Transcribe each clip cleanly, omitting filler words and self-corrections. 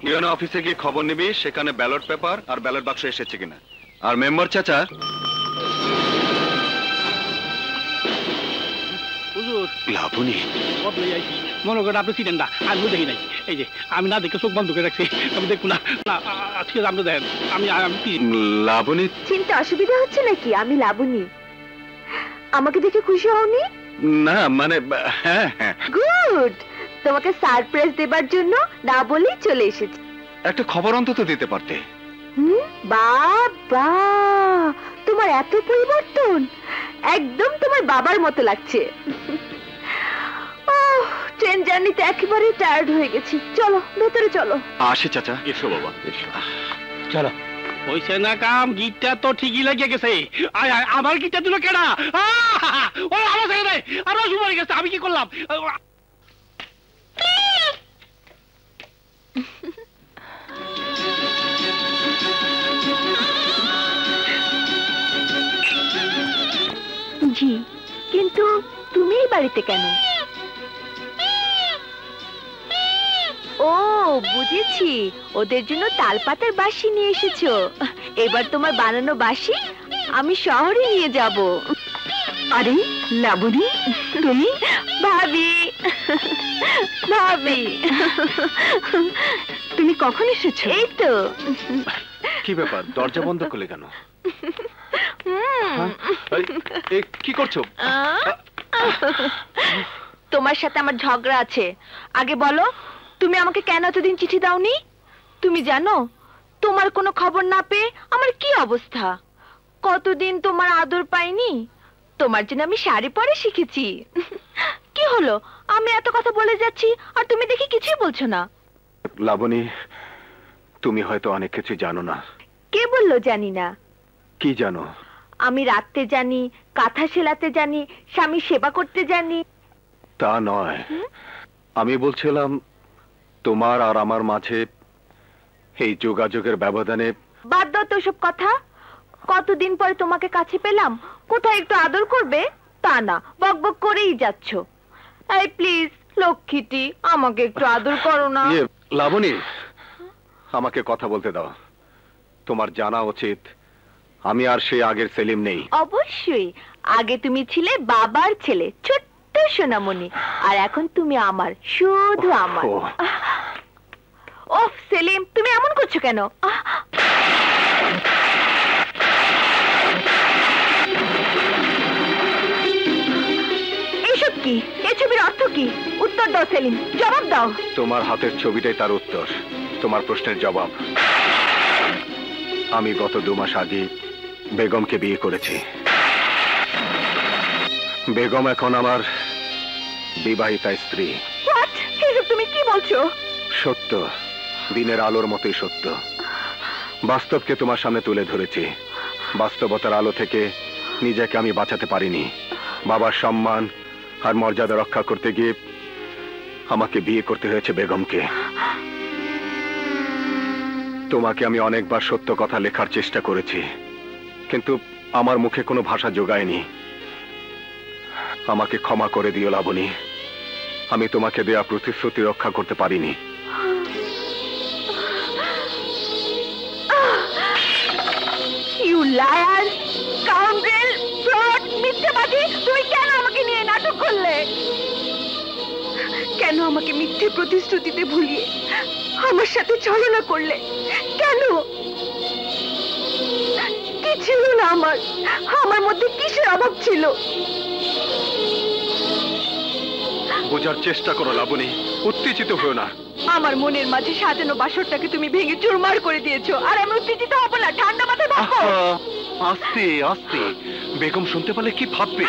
UNO অফিসে গিয়ে খবর নিবি সেখানে ব্যালট পেপার আর ব্যালট বাক্স এসেছে কিনা। আর মেম্বার চাচা লাবণী মনে করেন আপনি চিনেন না, আমিও দেখি নাই। এই যে আমি না দেখে চোখ বন্ধ করে রাখছি, আমি দেখবো না। ঠিক আছে আপনি দেখেন। আমি লাবণী চিনতে অসুবিধা হচ্ছে নাকি? আমি লাবণী। আমাকে দেখে খুশি হওনি? না মানে হ্যাঁ হ্যাঁ। গুড, তোমাকে সারপ্রাইজ দেবার জন্য না বলেই চলে এসেছি। একটা খবর অন্তত দিতে পারতে। বাবা, তোমার এত পরিবর্তন, একদম তোমার বাবার মতো লাগছে। ট্রেন জার্নিতে একেবারে টায়ার্ড হয়ে গেছি। চলো ভেতরে চলো। আসি চাচা। এসো বাবা এসো। চলো। হইছে না কাম, গিটটা তো ঠিকই লেগে গেছে। আয় আয়, আমার গিটটা দিল কেডা? ও আমার থেকে নেই, আর রসু মরে গেছে। আমি কি করলাম? জি, কিন্তু তুমি এই বাড়িতে কেন? ও বুঝেছি, ওদের জন্য তালপাতার বাঁশি নিয়ে এসেছো। এবার তোমার বানানো বাঁশি আমি শহরে নিয়ে যাব। আরে লাবণী, তুমি? ভাবি, ভাবি তুমি কখন এসেছো? এই তো। কি ব্যাপার, দরজা বন্ধ করলে কেন? কি করছো? তোমার সাথে আমার ঝগড়া আছে। আগে বলো, তুমি আমাকে কেন এতদিন চিঠি দাওনি? তুমি জানো তোমার কোনো খবর না পেয়ে আমার কি অবস্থা? কতদিন তোমার আদর পাইনি। তোমার জন্য আমি শাড়ি পরে শিখেছি। কি হলো, আমি এত কথা বলে যাচ্ছি আর তুমি দেখি কিছুই বলছো না। লাবণী, তুমি হয়তো অনেক কিছু জানো না। কে বললো জানি না? কি জানো? আমি রাখতে জানি, কাঁথা সেলাতে জানি, স্বামী সেবা করতে জানি। তা নয়, আমি বলছিলাম তোমার আর আমার মাঝে এই যোগাযোগের ব্যবধানে। বাদ দাও তো সব কথা। কতদিন পরে তোমাকে কাছে পেলাম, কোথায় একটু আদর করবে তা না, বকবক করেই যাচ্ছ। এই প্লিজ লক্ষ্মীটি, আমাকে একটু আদর করো না। লাবণী, আমাকে কথা বলতে দাও। তোমার জানা উচিত আমি আর সেই আগের সেলিম নেই। অবশ্যই, আগে তুমি ছিলে বাবার ছেলে, ছোট্ট সোনামণি, আর এখন তুমি আমার, শুধু আমার। ওফ সেলিম, তুমি এমন করছো কেন? এসব কি? এই ছবির অর্থ কি? উত্তর দাও সেলিম, জবাব দাও। তোমার হাতের ছবিটাই তার উত্তর, তোমার প্রশ্নের জবাব। আমি গত 2 মাস আগে বেগমকে বিয়ে করেছি। বেগম এখন আমার বিবাহিতা স্ত্রী। হোয়াট? এসব তুমি কি বলছো? সত্য, দিনের আলোর মতোই সত্য। বাস্তবকে তোমার সামনে তুলে ধরেছি। বাস্তবতার আলো থেকে নিজেকে আমি বাঁচাতে পারিনি। বাবার সম্মান আর মর্যাদা রক্ষা করতে গিয়ে আমাকে বিয়ে করতে হয়েছে বেগমকে। তোমাকে আমি অনেকবার সত্য কথা লেখার চেষ্টা করেছি, কিন্তু আমার মুখে কোনো ভাষা জোগায়নি। আমাকে ক্ষমা করে দিও লাবণী, আমি তোমাকে দেয়া প্রতিশ্রুতি রক্ষা করতে পারিনি। You liar, scoundrel, fraud, মিথ্যাবাদী! তুমি কেন আমাকে নিয়ে নাটক করলে? কেন আমাকে মিথ্যে প্রতিশ্রুতিতে ভুলিয়ে আমার সাথে ছলনা করলে? কেন? কি ছিল না আমার মধ্যে কিসের অভাব ছিল? বোঝার চেষ্টা করো লাবণী, উত্তেজিত হও না। আমার মনের মাঝে সাজানো বাসরটাকে তুমি ভেঙে চুরমার করে দিয়েছো, আর আমি উত্তেজিত হব না, ঠান্ডা মাথায় ভাববো। আস্তে আস্তে, বেগম শুনতে পারলে কি ভাববে?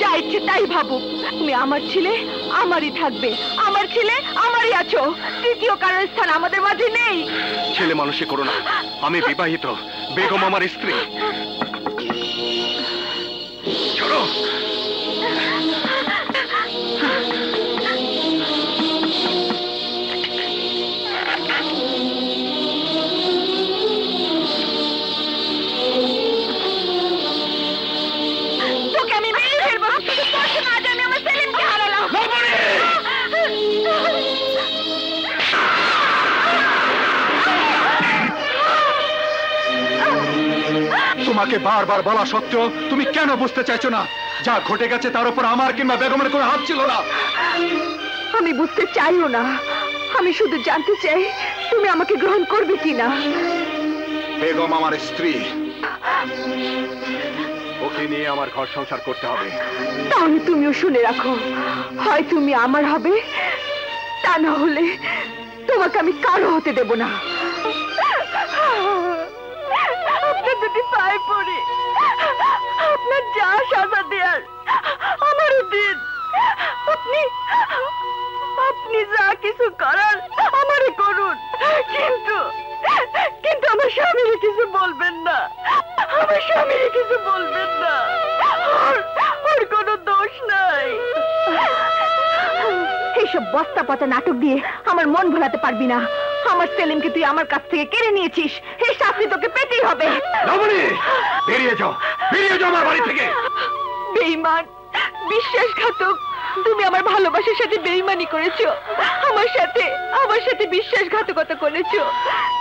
যা ইচ্ছে তাই ভাবুক। তুমি আমার ছেলে, আমারই থাকবে, আমার ছেলে আমারই আছো। তৃতীয় কারোর স্থান আমাদের মাঝে নেই। ছেলে মানুষে করো না, আমি বিবাহিত, বেগম আমার স্ত্রী। চলো। তোকে আমি মেরে ফেলবো, কিন্তু তোর জন্য আজ আমি আমার সেলিমকে হারালাম। তোমাকে বারবার বলা সত্ত্বেও তুমি কেন বুঝতে চাইছো না? যা ঘটে গেছে তার উপর আমার কিংবা বেগমের কোনো হাত ছিল না। আমি বুঝতে চাইও না, আমি শুধু জানতে চাই তুমি আমাকে গ্রহণ করবে কিনা। বেগম আমার স্ত্রী, ওকে নিয়ে আমার ঘর সংসার করতে হবে। তাহলে তুমিও শুনে রাখো, হয় তুমি আমার হবে, তা না হলে তোমাকে আমি কারো হতে দেব না। আপনার দুটি পায়ে পড়ি, আপনার যা সাজা দেয়ার আমারও দিন। আপনি আপনি যা কিছু করার আমারই করুন, কিন্তু কিন্তু আমার স্বামীর কিছু বলবেন না, আমার স্বামীর কিছু বলবেন না। ওর কোনো দোষ নাই। এইসব বস্তা পচা নাটক দিয়ে আমার মন ভোলাতে পারবি না। আমার সেলিমকে তুই আমার কাছ থেকে কেড়ে নিয়েছিস, এই শাস্তি তোকে পেতেই হবে। রমণী, বেরিয়ে যাও, বেরিয়ে যাও আমার বাড়ি থেকে। বেঈমান, বিশ্বাসঘাতক, তুমি আমার ভালোবাসার সাথে বেঈমানি করেছো, আমার সাথে বিশ্বাসঘাতকতা করেছো।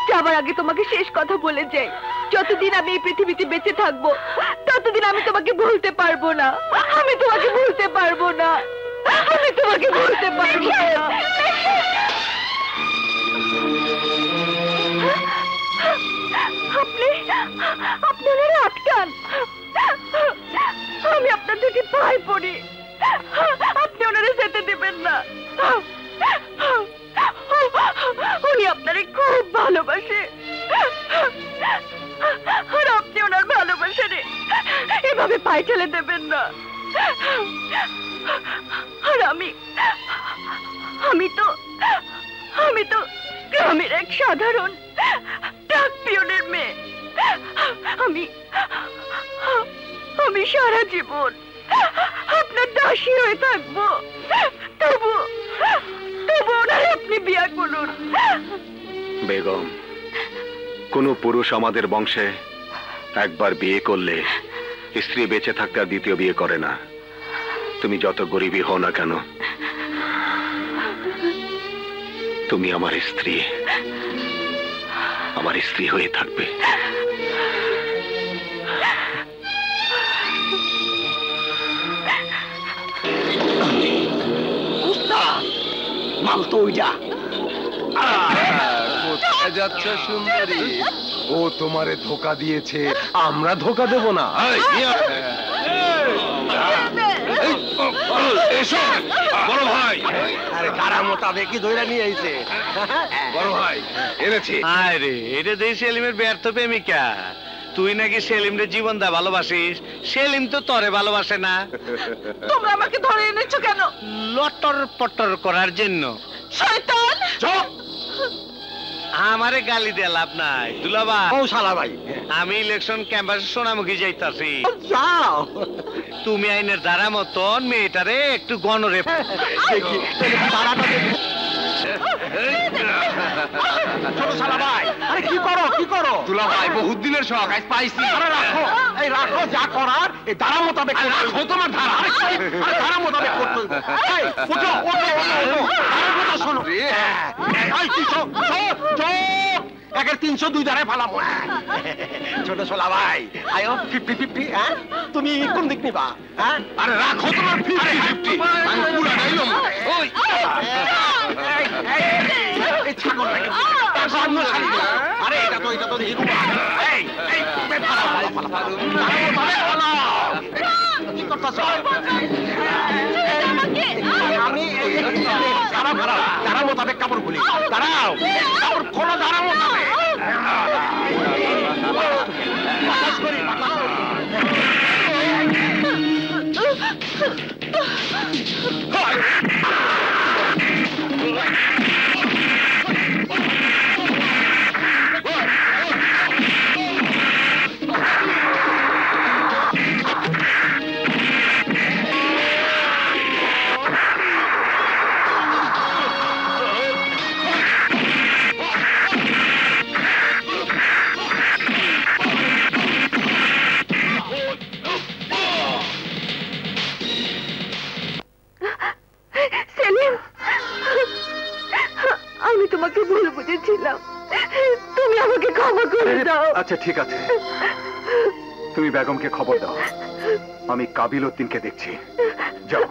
যাবার আগে তোমাকে শেষ কথা বলে যাই, যতদিন আমি এই পৃথিবীতে বেঁচে থাকবো ততদিন আমি তোমাকে ভুলতে পারবো না। আমি তোমাকে ভুলতে পারবো না, আমি তোমাকে ভুলতে পারবো না। আপনি আপনি ওনারা আটকান, আমি আপনার দুটি পায়ে পড়ি, আপনি ওনারা যেতে দেবেন না। উনি আপনারে খুব ভালোবাসে, আর আপনি ওনার ভালোবাসারে এভাবে পায়ে ঠেলে দেবেন না। আর আমি তো গ্রামের এক সাধারণ ডাক পিয়নের মেয়ে। আমি সারা জীবন আপনার দাসী হয়ে থাকবো, তবু ওনারে আপনি বিয়ে করুন। বেগম, কোন পুরুষ আমাদের বংশে একবার বিয়ে করলে স্ত্রী বেঁচে থাকতে আর দ্বিতীয় বিয়ে করে না। তুমি যত গরিবই হও না কেন, তুমি আমার স্ত্রী হয়ে থাকবে। মাল তো ওইটা। কোথায় যাচ্ছ সুন্দরী? ও তোমারে ধোকা দিয়েছে, আমরা ধোকা দেব না। এসো বড় ভাই। আরে তারা মোতাবেক কি ধইরা নিয়ে আইছে বড় ভাই এনেছি। আরে এটা দেই সেলিমের ব্যর্থ প্রেমিকা। তুই নাকি সেলিমরে জীবন দা ভালোবাসিস, সেলিম তো তরে ভালোবাসে না। তোমরা আমাকে ধরে এনেছো কেন? লটর পটর করার জন্য। শয়তান! চুপ! আমারে গালি দিয়ে লাভ নাই দুলাবা। ও শালা ভাই, আমি ইলেকশন ক্যাম্পাসে সোনামুখী যাইতাছি। যাও তুমি আইনের দ্বারা মতন মেয়েটারে একটু গণরে দেখি তারাটা দেখি। ছোট শালা ভাই, আরে কি করো? দুলা ভাই বহুত দিনের শখ, আজ পাইছি। আরে রাখো, যা করার এই ধারা মোতাবেক রাখো তোমার ধারা। আরে ধারা মোতাবেক করতে হবে। এই ওঠো ধারা কথা শোনো। এই কি চোখ একের 302 ধারায় ফালাম। ছোট শালা ভাই, আয়ো 50-50। হ্যাঁ, তুমি কোন দিক নিবা? হ্যাঁ, আরে রাখো তোমার 50-50। আমি পুরা নাইলাম। ওই এই ছাগল নাকি? সামনে সারি দাও। আরে এটা তো হিরো। এই ফালা। কি করতেছ? আমি ধারা মোতাবেক কাপড় খুলি। দাঁড়াও, কাপড় খোলো ধারা মোতাবেক। বাতাস করি। তোমাকে ভুল বুঝেছিলাম, তুমি আমাকে ক্ষমা করে দাও। আচ্ছা ঠিক আছে, তুমি বেগমকে খবর দাও, আমি কাবিল উদ্দিনকে দেখছি। যাও।